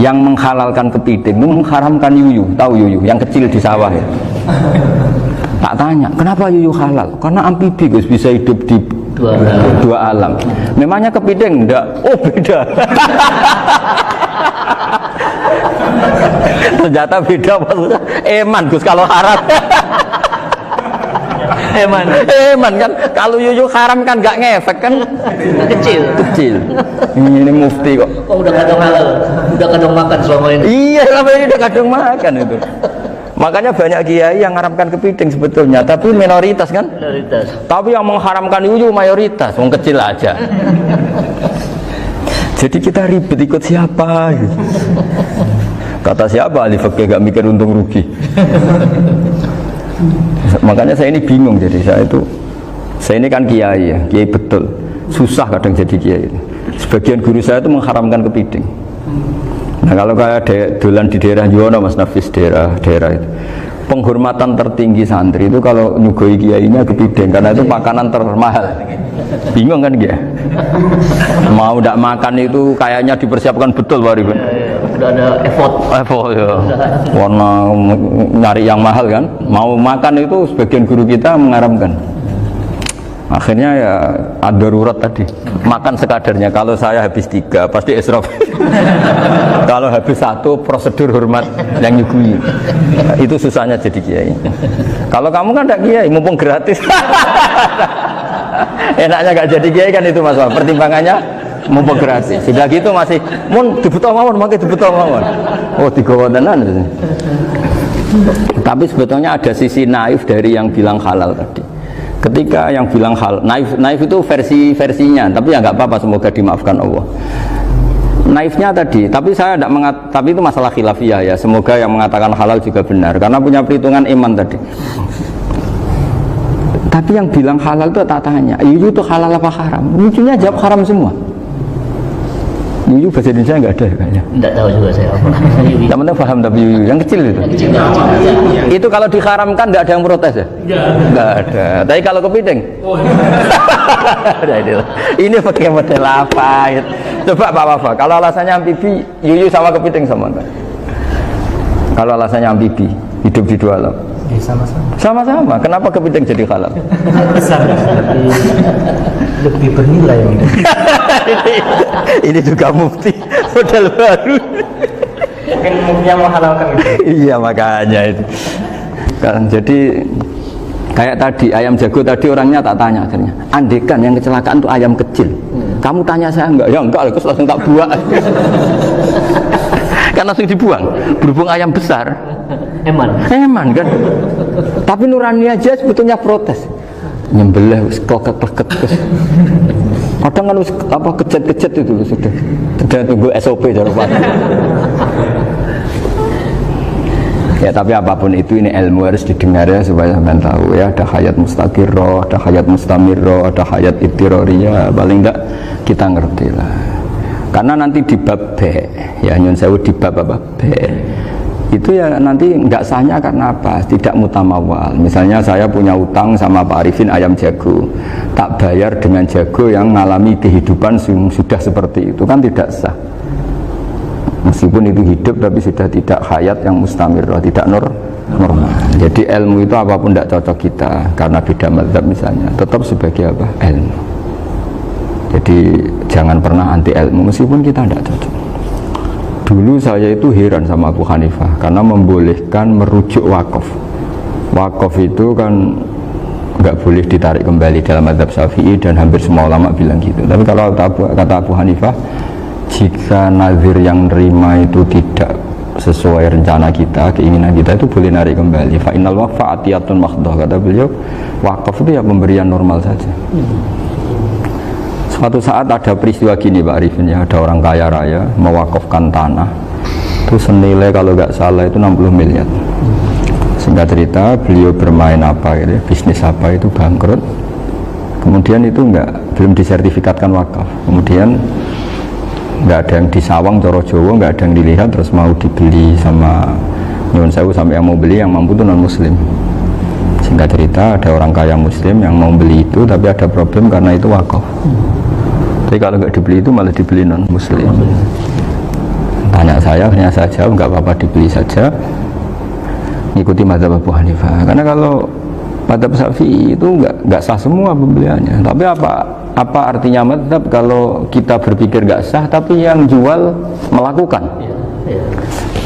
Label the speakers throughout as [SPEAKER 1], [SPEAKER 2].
[SPEAKER 1] yang menghalalkan kepiting itu mengharamkan yuyu. Tahu yuyu yang kecil di sawah ya? Tak tanya, kenapa yuyu halal? Karena amfibi Gus, bisa hidup di dua alam. Memangnya kepiting enggak? Oh beda. Ternyata beda maksudnya. Eman Gus kalau haram. Eman kan kalau yuyu haram kan nggak ngefek kan, kecil. Ini mufti kok.
[SPEAKER 2] Oh udah kadang halal, udah kadang makan selama ini.
[SPEAKER 1] Iya selama ini udah kadang makan itu. Makanya banyak kiai yang mengharamkan kepiting sebetulnya, tapi minoritas kan.
[SPEAKER 2] Minoritas.
[SPEAKER 1] Tapi yang mengharamkan yuyu mayoritas, wong kecil aja. Jadi kita ribet ikut siapa? Gitu. Kata siapa ahli fikih gak mikir untung rugi. Makanya saya ini bingung, jadi saya ini kan kiai ya, kiai betul, susah kadang jadi kiai. Sebagian guru saya itu mengharamkan kepiting. Nah kalau kayak dolan di daerah Yono Mas Nafis, daerah itu penghormatan tertinggi santri itu kalau nyugoi kiainya kepiting, karena itu makanan termahal. Bingung kan dia? Mau tidak makan itu kayaknya dipersiapkan betul Pak Ribon.
[SPEAKER 2] Udah ada effort
[SPEAKER 1] ya. Warna nyari yang mahal kan. Mau makan itu sebagian guru kita mengharamkan. Akhirnya ya ada darurat tadi. Makan sekadarnya. Kalau saya habis 3 pasti israf. Kalau habis 1 prosedur hormat yang nyugui. Itu susahnya jadi kiai. Kalau kamu kan tidak kiai, mumpung gratis. Enaknya gak jadi kiai kan itu masalah. Pertimbangannya mumpung gratis. Sudah gitu masih mun dibutuh mawon, makai dibutuh mawon. Oh digawa tenan. Tapi sebetulnya ada sisi naif dari yang bilang halal tadi. Ketika yang bilang halal, naif itu versinya, tapi ya nggak apa-apa, semoga dimaafkan Allah. Naifnya tadi, tapi saya tidak tapi itu masalah khilafiyah ya. Semoga yang mengatakan halal juga benar, karena punya perhitungan iman tadi. Tapi yang bilang halal itu tak tanya, itu halal apa haram? Lucunya jawab haram semua. Yuyu bahasa Indonesia nggak ada kayaknya.
[SPEAKER 2] Nggak tahu juga saya apa.
[SPEAKER 1] Yang penting paham tapi yuyu yang kecil itu. Itu kalau diharamkan nggak ada yang protes ya? Nggak ada. Tapi kalau kepiting? Ini pakai model apa? Coba Pak Wafa. Kalau alasannya amfibi, yuyu sama kepiting sama enggak? Kalau alasannya amfibi, hidup di 2 alam. Sama-sama. Kenapa kepiting jadi halal?
[SPEAKER 2] Lebih bernilai.
[SPEAKER 1] Ini juga mufti model baru.
[SPEAKER 2] Mungkin muftinya menghalalkan itu.
[SPEAKER 1] Iya makanya itu. Kan jadi kayak tadi ayam jago tadi orangnya tak tanya akhirnya. Andekan yang kecelakaan itu ayam kecil. Kamu tanya saya enggak? Ya enggak, aku langsung tak buang. Kan langsung dibuang. Berhubung ayam besar. Eman kan. Tapi nurani aja sebetulnya protes. Nyembelih kleket-kleket kadang kan apa kejet-kejet itu sudah tunggu SOP jawaban. Ya tapi apapun itu ini ilmu harus didengar ya supaya sampean tahu ya, ada hayat mustaqirroh, ada hayat mustamirroh, ada hayat ibtiroriyah, paling enggak kita ngerti lah. Karena nanti di bab B ya nyun sewu di bab apa B itu ya nanti nggak sahnya karena apa? Tidak mutamawal. Misalnya saya punya utang sama Pak Arifin ayam jago, tak bayar dengan jago yang mengalami kehidupan sudah seperti itu, kan tidak sah. Meskipun itu hidup tapi sudah tidak hayat yang mustamirah, tidak normal. Jadi ilmu itu apapun tidak cocok kita karena beda mazhab misalnya, tetap sebagai apa? Ilmu. Jadi jangan pernah anti ilmu meskipun kita tidak cocok. Dulu saya itu heran sama Abu Hanifah karena membolehkan merujuk wakaf. Wakaf itu kan nggak boleh ditarik kembali dalam mazhab Syafi'i dan hampir semua ulama bilang gitu. Tapi kalau kata Abu Hanifah, jika nazir yang nerima itu tidak sesuai rencana kita, keinginan kita, itu boleh narik kembali. Fa innal waqfa atiyatun makhdah, kata beliau. Wakaf itu ya pemberian normal saja. Suatu saat ada peristiwa gini Pak Arifin ya, ada orang kaya raya mewakafkan tanah itu senilai kalau nggak salah itu 60 miliar. Singkat cerita beliau bermain apa gitu, bisnis apa itu bangkrut, kemudian itu belum disertifikatkan wakaf, kemudian nggak ada yang disawang coro Jawa, nggak ada yang dilihat, terus mau dibeli sama nyuwun sewu, sampai yang mau beli yang mampu itu non muslim. Singkat cerita ada orang kaya muslim yang mau beli itu tapi ada problem karena itu wakaf. Tapi kalau nggak dibeli itu malah dibeli non muslim. Tanya saya, hanya saya jawab nggak apa-apa, dibeli saja, ngikuti mazhab Abu Hanifah. Karena kalau mazhab Syafi'i itu nggak sah semua pembeliannya. Tapi apa artinya mazhab kalau kita berpikir nggak sah, tapi yang jual melakukan?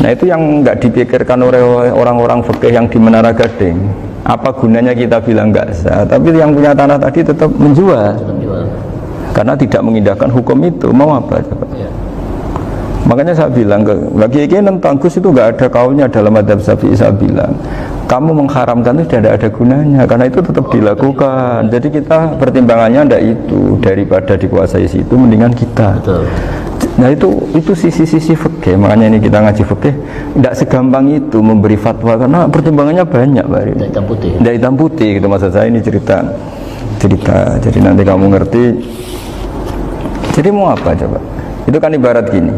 [SPEAKER 1] Nah itu yang nggak dipikirkan oleh orang-orang fikih yang di Menara Gading. Apa gunanya kita bilang nggak sah, tapi yang punya tanah tadi tetap menjual. Karena tidak mengindahkan hukum itu, mau apa coba? Makanya saya bilang bagi tentang Gus itu nggak ada kaulnya dalam mazhab Syafi'i. Saya bilang kamu mengharamkan itu tidak ada gunanya, karena itu tetap dilakukan. Jadi kita pertimbangannya tidak itu, daripada dikuasai situ mendingan kita.
[SPEAKER 2] Betul.
[SPEAKER 1] Nah itu sisi-sisi fikih. Makanya ini kita ngaji fikih tidak segampang itu memberi fatwa, karena pertimbangannya banyak, Pak.
[SPEAKER 2] Tidak hitam putih.
[SPEAKER 1] Tidak hitam putih gitu maksud saya, ini cerita. Jadi nanti kamu ngerti. Jadi mau apa coba? Itu kan ibarat gini.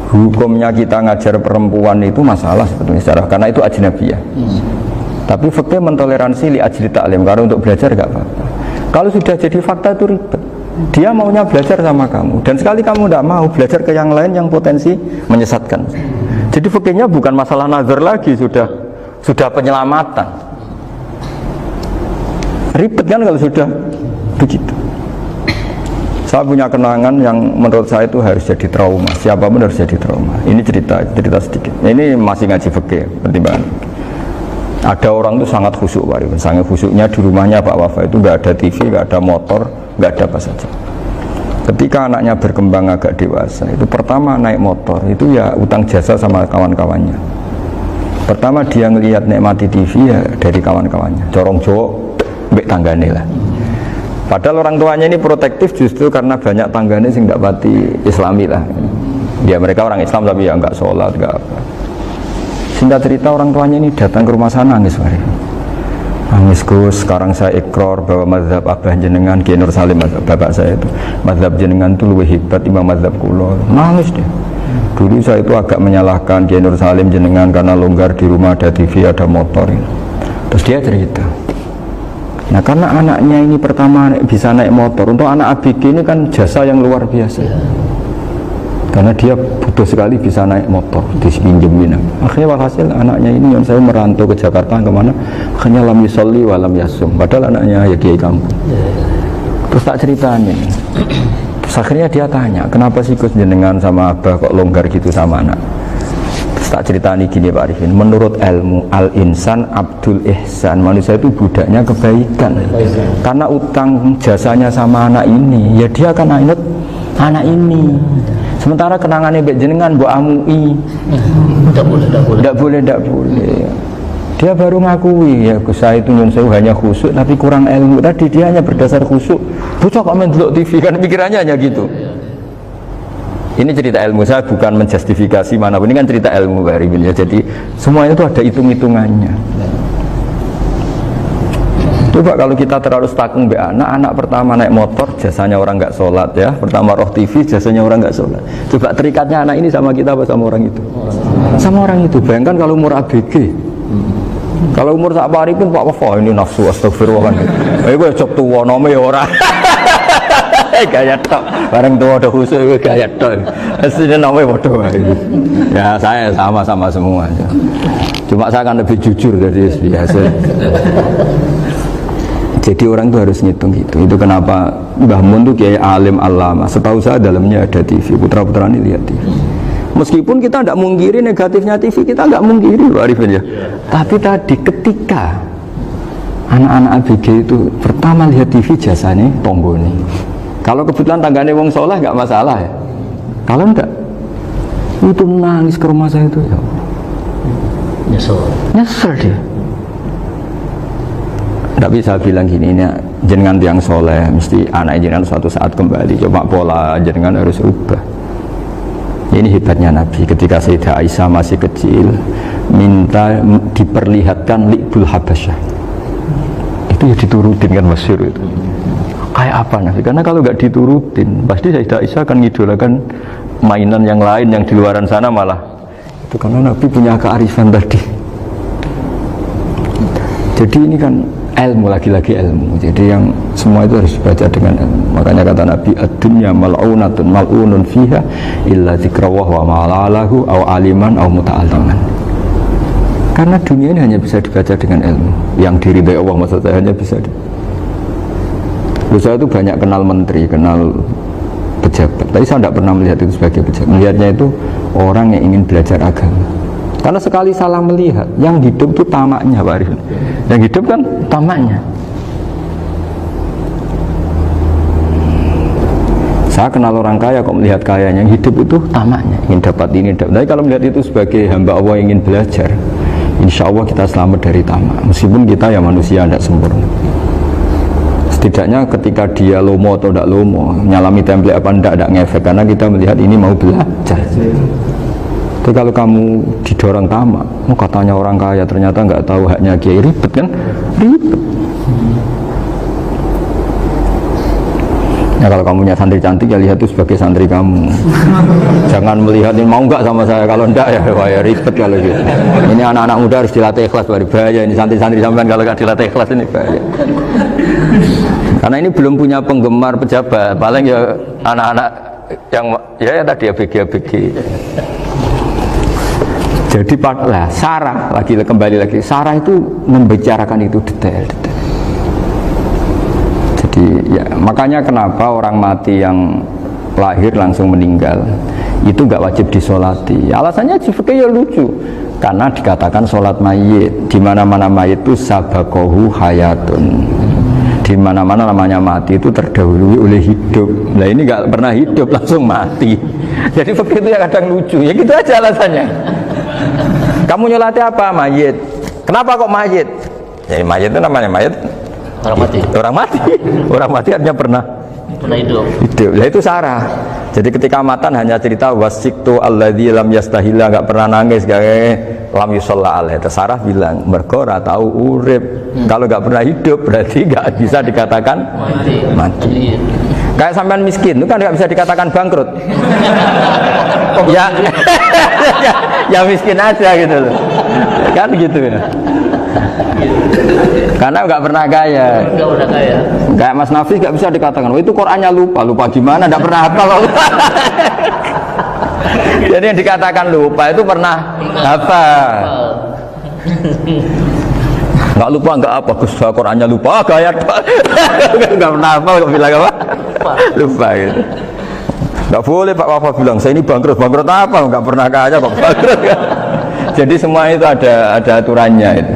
[SPEAKER 1] Hukumnya kita ngajar perempuan itu masalah sebetulnya secara, karena itu ajnabiyah. Tapi fikih mentoleransi li ajli ta'lim, karena untuk belajar gak apa-apa. Kalau sudah jadi fakta itu ribet. Dia maunya belajar sama kamu, dan sekali kamu tidak mau belajar ke yang lain yang potensi menyesatkan. Jadi fikihnya bukan masalah nazar lagi, sudah penyelamatan. Ribet kan kalau sudah begitu. Saya punya kenangan yang menurut saya itu harus jadi trauma. Siapapun harus jadi trauma. Ini cerita sedikit. Ini masih ngaji fikih pertimbangan. Ada orang itu sangat khusyuk, sangat khusyuknya di rumahnya Pak Wafa itu nggak ada TV, nggak ada motor, nggak ada apa saja. Ketika anaknya berkembang agak dewasa, itu pertama naik motor itu ya utang jasa sama kawan-kawannya. Pertama dia ngelihat nikmati TV ya dari kawan-kawannya. Corong Jawa, mbek tanggane lah. Padahal orang tuanya ini protektif justru karena banyak tanggane sing nggak pati Islami lah. Dia mereka orang Islam tapi ya nggak sholat, nggak apa. Singkat cerita orang tuanya ini datang ke rumah saya nangis, nangis Gus, sekarang saya ikrar bahwa mazhab abah jenengan Kiai Nur Salim, mazhab bapak saya itu, mazhab jenengan itu lebih hebat imam mazhab kula. Nangis deh. Dulu saya itu agak menyalahkan Kiai Nur Salim jenengan karena longgar di rumah ada TV, ada motor. Terus dia cerita. Nah karena anaknya ini pertama bisa naik motor, untuk anak ABG ini kan jasa yang luar biasa. Karena dia butuh sekali bisa naik motor, dipinjemin. Akhirnya walhasil anaknya ini yang saya merantau ke Jakarta kemana, akhirnya lam yusolli wa lam yasum. Padahal anaknya ya kiai kampung. Terus tak ceritain ini. Terus akhirnya dia tanya, kenapa sih Gus jenengan sama abah kok longgar gitu sama anak? Terus tak ceritani gini Pak Arifin, menurut ilmu al-insan abdul ihsan, manusia itu budaknya kebaikan. Karena utang jasanya sama anak ini, ya dia akan ingat anak ini. Sementara kenangannya mbak jenengan mbok amui, tidak boleh. Dia baru ngakui ya Gus saya itu nyun sewu hanya khusyuk tapi kurang ilmu. Tadi dia hanya berdasar khusyuk. Bocah kok main delok TV, kan pikirannya hanya gitu. Ini cerita ilmu, saya bukan menjustifikasi manapun, ini kan cerita ilmu Pak Arifin ya. Jadi semuanya itu ada hitung-hitungannya. Coba kalau kita terlalu stakung be anak pertama naik motor jasanya orang nggak sholat ya, pertama roh TV jasanya orang nggak sholat. Coba terikatnya anak ini sama kita apa sama orang itu? Sama orang itu. Bayangkan kalau umur ABG, kalau umur sak pari pun Pak Wafa ini nafsu astagfirullah kan. Gue cok tua nome ya orang. Gaya tok, bareng tua udah khusus gue gaya tok. Aslinya namanya bodoh. Ya saya sama semua. Cuma saya kan lebih jujur dari biasa. Jadi orang itu harus ngitung gitu. Itu kenapa Mbah Mun tuh kayak alim alama. Setahu saya dalamnya ada TV. Putra-putra ini lihat TV. Meskipun kita tidak mungkiri negatifnya TV, kita nggak mungkiri Pak Arifin ya. Tapi tadi ketika anak-anak ABG itu pertama lihat TV jasanya tonggone. Kalau kebetulan tanggane wong soleh nggak masalah ya. Kalau enggak, itu nangis ke rumah saya itu ya. Nyesel dia. Tidak bisa bilang gini, ini jenengan tiang soleh, mesti anak jenengan suatu saat kembali. Coba pola jenengan harus rubah. Ini hebatnya Nabi. Ketika Sayyidah Aisyah masih kecil, minta diperlihatkan li'bul habasyah. Itu ya diturutin kan masyhur itu. Kayak apa Nabi? Karena kalau nggak diturutin, pasti Sayyidah Aisyah akan ngidolakan mainan yang lain yang di luaran sana malah. Itu karena Nabi punya kearifan tadi. Jadi ini kan ilmu, lagi-lagi ilmu. Jadi yang semua itu harus dibaca dengan ilmu. Makanya kata Nabi, ad-dunya mal'unatun mal'unun fiha illa dzikrawah wa ma'alalahu aw aliman aw muta'alliman. Karena dunia ini hanya bisa dibaca dengan ilmu. Yang diridai Allah maksud saya hanya bisa saya itu banyak kenal menteri, kenal pejabat, tapi saya tidak pernah melihat itu sebagai pejabat. Melihatnya itu orang yang ingin belajar agama. Karena sekali salah melihat, yang hidup itu tamaknya Pak Arifin. Yang hidup kan tamaknya. Saya kenal orang kaya kok melihat kayanya, yang hidup itu tamaknya, ingin dapat ini, dapat. Tapi kalau melihat itu sebagai hamba Allah yang ingin belajar, insya Allah kita selamat dari tamak. Meskipun kita ya manusia tidak sempurna. Setidaknya ketika dia lomo atau tidak lomo, nyalami template apa tidak ngefek, karena kita melihat ini mau belajar. Tapi kalau kamu didorong tamak, katanya orang kaya ternyata nggak tahu haknya kiai, ribet kan? Ribet. Nah kalau kamu punya santri cantik ya lihat itu sebagai santri kamu. Jangan melihat ini mau nggak sama saya, kalau enggak ya wah ya ribet kalau gitu. Ini anak-anak muda harus dilatih ikhlas, bahaya ini santri-santri sampean kalau nggak dilatih ikhlas ini bahaya. Karena ini belum punya penggemar pejabat, paling ya anak-anak yang ya tadi ABG. Jadi lah Sarah kembali lagi Sarah itu membicarakan itu detail. Jadi ya makanya kenapa orang mati yang lahir langsung meninggal itu nggak wajib disolati. Alasannya fikih ya lucu, karena dikatakan sholat mayit di mana-mana mayit itu sabakohu hayatun. Di mana-mana namanya mati itu terdahului oleh hidup. Nah ini nggak pernah hidup langsung mati. Jadi fikih itu ya kadang lucu. Ya gitu aja alasannya. Kamu nyolati apa? Mayit. Kenapa kok mayit? Jadi mayit itu namanya mayit.
[SPEAKER 2] Orang mati.
[SPEAKER 1] Orang mati. Orang mati artinya pernah
[SPEAKER 2] hidup.
[SPEAKER 1] Hidup. Nah itu Sarah. Jadi ketika matan hanya cerita wasiktu alladzi lam yastahila, nggak pernah nangis, lam yusalla alaih. Sarah bilang mergo ora tahu urip. Kalau nggak pernah hidup berarti nggak bisa dikatakan mati. Kayak sampean miskin itu kan nggak bisa dikatakan bangkrut. Ya, ya miskin aja gitu loh. Kan gitu ya. Karena nggak pernah kaya. Kayak Mas Nafis nggak bisa dikatakan, oh itu Qurannya lupa gimana? Nggak pernah hafal. Jadi yang dikatakan lupa itu pernah hafal. Nggak lupa nggak apa, Gus Qurannya lupa, gaya nggak pernah hafal kok bilang apa? Lupa gitu. Nggak boleh Pak Wafa bilang saya ini bangkrut apa? Nggak pernah kaya kok bangkrut. Jadi semua itu ada aturannya itu.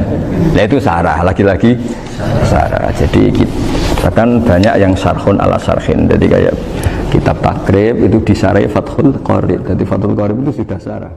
[SPEAKER 1] Nah itu Sarah, lagi-lagi Sarah. Jadi bahkan banyak yang syarhun ala syarhin. Jadi kayak kitab takrib itu disarai Fathul Qorib. Jadi Fathul Qorib itu sudah Sarah.